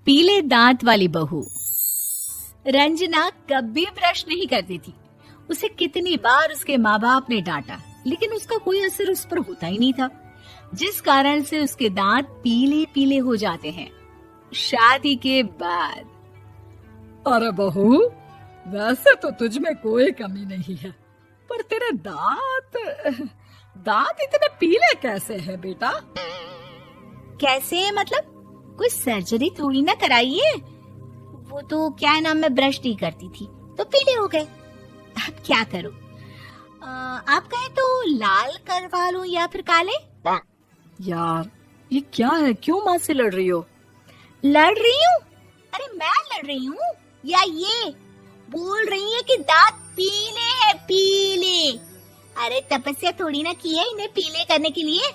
पीले दांत वाली बहू। रंजना कभी ब्रश नहीं करती थी। उसे कितनी बार उसके माँ बाप ने डांटा, लेकिन उसका कोई असर उस पर होता ही नहीं था, जिस कारण से उसके दांत पीले पीले हो जाते हैं। शादी के बाद। अरे बहू, वैसे तो तुझ में कोई कमी नहीं है, पर तेरे दांत इतने पीले कैसे हैं बेटा? कैसे मतलब? कोई सर्जरी थोड़ी ना कराई है। वो तो क्या नाम, मैं ब्रश नहीं करती थी तो पीले हो गए। अब क्या करूं? आप कहें तो लाल करवा लूं या फिर काले? यार ये क्या है, क्यों माँ से लड़ रही हो? लड़ रही हूँ? अरे मैं लड़ रही हूँ या ये बोल रही है कि दांत पीले हैं, पीले। अरे तपस्या थोड़ी ना की है इन्हें पीले करने के लिए।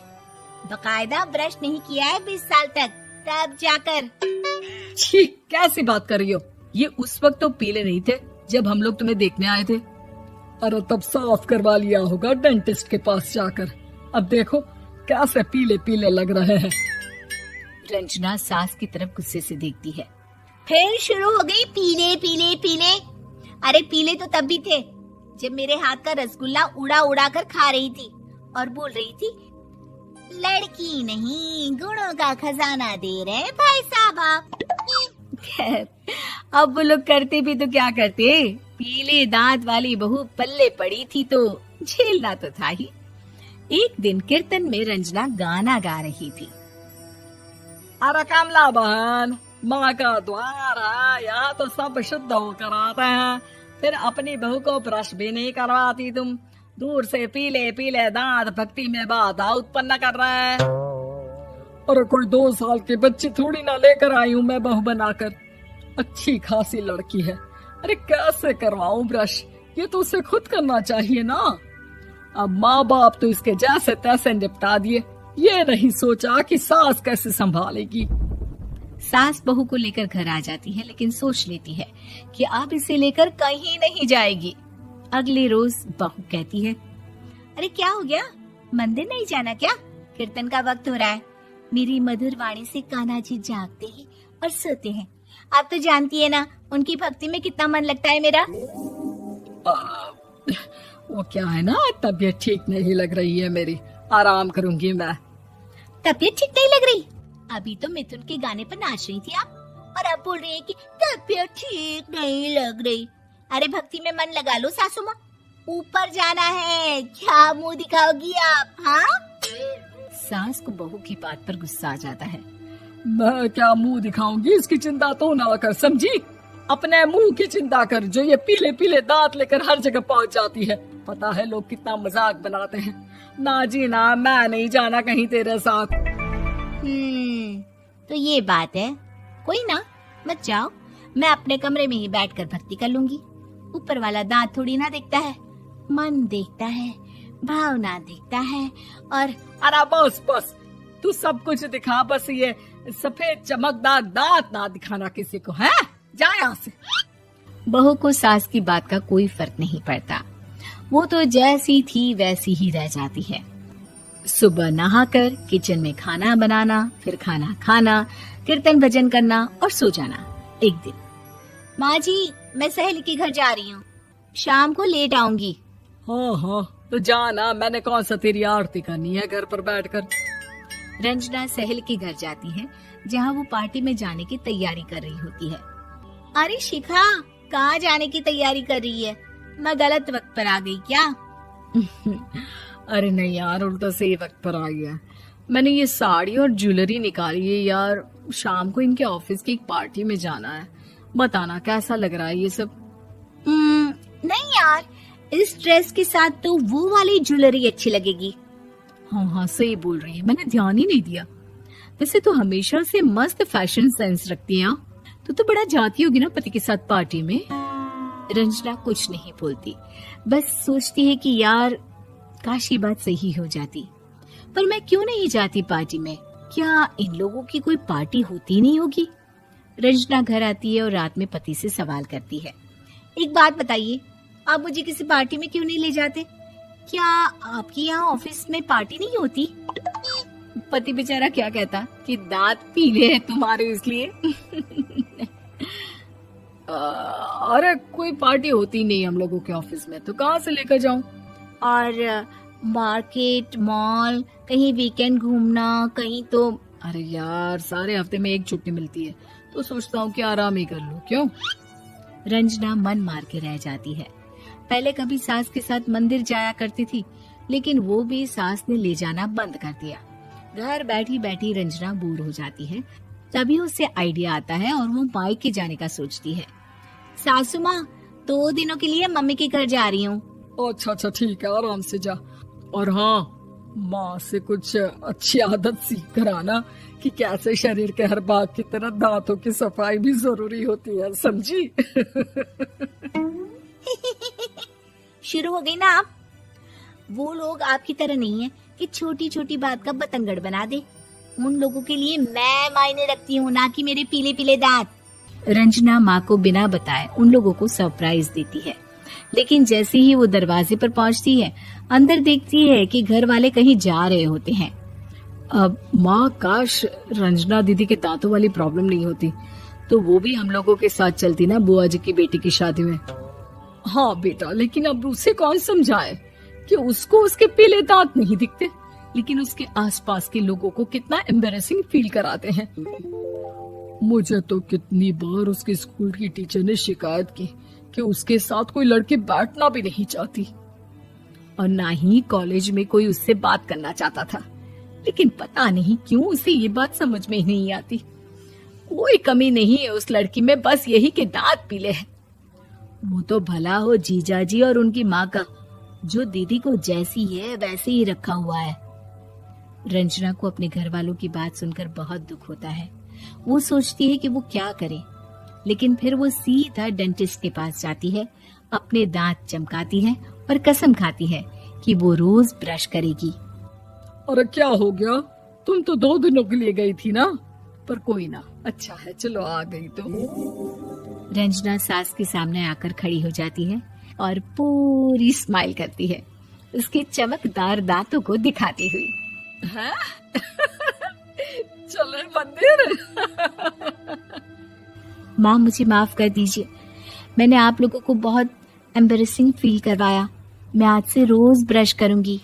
बकायदा ब्रश नहीं किया है 20 साल तक, तब जाकर। छी, कैसी बात कर रही हो? ये उस वक्त तो पीले नहीं थे जब हम लोग तुम्हें देखने आए थे। अरे तब साफ करवा लिया होगा डेंटिस्ट के पास जाकर। अब देखो कैसे पीले पीले लग रहे हैं। रंजना सास की तरफ गुस्से से देखती है। फिर शुरू हो गई पीले पीले पीले। अरे पीले तो तब भी थे जब मेरे हाथ का रसगुल्ला उड़ा उड़ा कर खा रही थी और बोल रही थी, लड़की नहीं गुणों का खजाना दे रहे भाई साहब आप। खैर, अब वो लोग करते भी तो क्या करते, पीले दांत वाली बहू पल्ले पड़ी थी तो झेलना तो था ही। एक दिन कीर्तन में रंजना गाना गा रही थी। अरे कमला बहन, माँ का द्वार है, यहाँ तो सब शुद्ध होकर आते हैं, फिर अपनी बहू को ब्रश भी नहीं करवाती तुम। दूर से पीले पीले दांत भक्ति में बाधा उत्पन्न कर रहे हैं। अरे कोई 2 साल के बच्चे थोड़ी ना लेकर आई हूँ मैं बहू बनाकर। अच्छी खासी लड़की है, अरे कैसे करवाऊं ब्रश? ये तो उसे खुद करना चाहिए ना। अब माँ बाप तो इसके जैसे तैसे निपटा दिए, ये नहीं सोचा कि सास कैसे संभालेगी। सास बहू को लेकर घर आ जाती है, लेकिन सोच लेती है कि अब इसे लेकर कहीं नहीं जाएगी। अगले रोज बहू कहती है, अरे क्या हो गया, मंदिर नहीं जाना क्या? कीर्तन का वक्त हो रहा है। मेरी मधुर वाणी से कान्हा जी जागते हैं और सोते हैं। आप तो जानती है ना उनकी भक्ति में कितना मन लगता है मेरा। वो क्या है ना, तबीयत ठीक नहीं लग रही है मेरी, आराम करूंगी मैं। तबीयत ठीक नहीं लग रही? अभी तो मिथुन के गाने पर नाच रही थी आप, और अब बोल रही है कि तबीयत ठीक नहीं लग रही। अरे भक्ति में मन लगा लो सासू माँ, ऊपर जाना है, क्या मुंह दिखाओगी आप? हाँ? सास को बहू की बात पर गुस्सा आ जाता है। मैं क्या मुंह दिखाऊंगी, इसकी चिंता तो ना कर, समझी? अपने मुंह की चिंता कर, जो ये पीले पीले दांत लेकर हर जगह पहुंच जाती है। पता है लोग कितना मजाक बनाते हैं। ना जी ना, मैं नहीं जाना कहीं तेरे साथ। तो ये बात है। कोई ना, मत जाओ, मैं अपने कमरे में ही बैठकर भक्ति कर लूंगी। ऊपर वाला दांत थोड़ी ना देखता है, मन देखता है, भावना देखता है। और अरे बस बस, तू सब कुछ दिखा, बस ये सफेद चमकदार दांत ना दिखाना किसी को, है? जा यहाँ से। बहू को सास की बात का कोई फर्क नहीं पड़ता, वो तो जैसी थी वैसी ही रह जाती है। सुबह नहाकर किचन में खाना बनाना, फिर खाना खाना, कीर्तन भजन करना और सो जाना। एक दिन, माँ जी मैं सहेली के घर जा रही हूँ, शाम को लेट आऊंगी। हाँ हाँ तो जाना, मैंने कौन सा तेरी आरती करनी है घर पर बैठकर। रंजना सहेली के घर जाती है, जहाँ वो पार्टी में जाने की तैयारी कर रही होती है। अरे शिखा, कहाँ जाने की तैयारी कर रही है? मैं गलत वक्त पर आ गई क्या? अरे नहीं यार, उल्टा सही वक्त पर आ गया। मैंने ये साड़ी और ज्वेलरी निकाली है यार, शाम को इनके ऑफिस की एक पार्टी में जाना है। बताना कैसा लग रहा है ये सब? नहीं यार, इस ड्रेस के साथ तो वो वाली ज्वेलरी अच्छी लगेगी। हाँ हाँ सही बोल रही है, मैंने ध्यान ही नहीं दिया। वैसे तो हमेशा से मस्त फैशन सेंस रखती है। तो बड़ा जाती होगी ना पति के साथ पार्टी में। रंजना कुछ नहीं बोलती, बस सोचती है कि यार काश ये बात सही हो जाती, पर मैं क्यों नहीं जाती पार्टी में? क्या इन लोगों की कोई पार्टी होती नहीं होगी? रंजना घर आती है और रात में पति से सवाल करती है, एक बात बताइए, आप मुझे किसी पार्टी में क्यों नहीं ले जाते? क्या आपके यहाँ ऑफिस में पार्टी नहीं होती? पति बेचारा क्या कहता कि दांत पीले हैं तुम्हारे इसलिए। अरे कोई पार्टी होती नहीं हम लोगों के ऑफिस में, तो कहाँ से लेकर जाऊं? और मार्केट, मॉल, कहीं वीकेंड घूमना, कहीं तो। अरे यार सारे हफ्ते में एक छुट्टी मिलती है, तो सोचता हूँ कि आराम ही कर लूं। क्यों? रंजना मन मार के रह जाती है। पहले कभी सास के साथ मंदिर जाया करती थी, लेकिन वो भी सास ने ले जाना बंद कर दिया। घर बैठी बैठी रंजना बोर हो जाती है। तभी उसे आइडिया आता है और वो मायके जाने का सोचती है। सासू माँ, 2 दिनों के लिए मम्मी के घर जा रही हूँ। अच्छा ठीक है, आराम से जा। और हाँ, माँ से कुछ अच्छी आदत सीख कर आना कि कैसे शरीर के हर भाग की तरह दांतों की सफाई भी जरूरी होती है, समझी? शुरू हो गई ना आप। वो लोग आपकी तरह नहीं है कि छोटी छोटी बात का बतंगड़ बना दे। उन लोगों के लिए मैं मायने रखती हूँ, ना कि मेरे पीले पीले दांत। रंजना माँ को बिना बताए उन लोगों को सरप्राइज देती है, लेकिन जैसे ही वो दरवाजे पर पहुंचती है, अंदर देखती है कि घर वाले कहीं जा रहे होते हैं। अब माँ, काश रंजना दीदी के दांतों वाली प्रॉब्लम नहीं होती, तो वो भी हम लोगों के साथ चलती ना बुआ जी की बेटी की शादी में। हाँ बेटा, लेकिन अब उसे कौन समझाए कि उसको उसके पीले दांत नहीं दिखते, लेकिन उसके आसपास के लोगों को कितना एम्बैरेसिंग फील कराते हैं। मुझे तो कितनी बार उसके स्कूल की टीचर ने शिकायत की कि उसके साथ कोई लड़की बैठना भी नहीं चाहती, और ना ही कॉलेज में कोई उससे बात करना चाहता था। लेकिन पता नहीं क्यों उसे ये बात समझ में ही नहीं आती। कोई कमी नहीं है उस लड़की में, बस यही कि दांत पीले हैं। वो तो भला हो जीजा जी और उनकी माँ का, जो दीदी को जैसी है वैसे ही रखा हुआ है। रंजना को अपने घर वालों की बात सुनकर बहुत दुख होता है। वो सोचती है कि वो क्या करे, लेकिन फिर वो सीधा डेंटिस्ट के पास जाती है, अपने दांत चमकाती है और कसम खाती है कि वो रोज ब्रश करेगी। अरे क्या हो गया? तुम तो 2 दिनों के लिए गई थी ना। पर कोई ना, अच्छा है, चलो आ गई तो। रंजना सास के सामने आकर खड़ी हो जाती है और पूरी स्माइल करती है, उसके चमकदार दांतों को दिखाती हुई। चले मंदिर। माँ, मुझे माफ कर दीजिए, मैंने आप लोगों को बहुत एम्बैरेसिंग फील करवाया। मैं आज से रोज ब्रश करूंगी।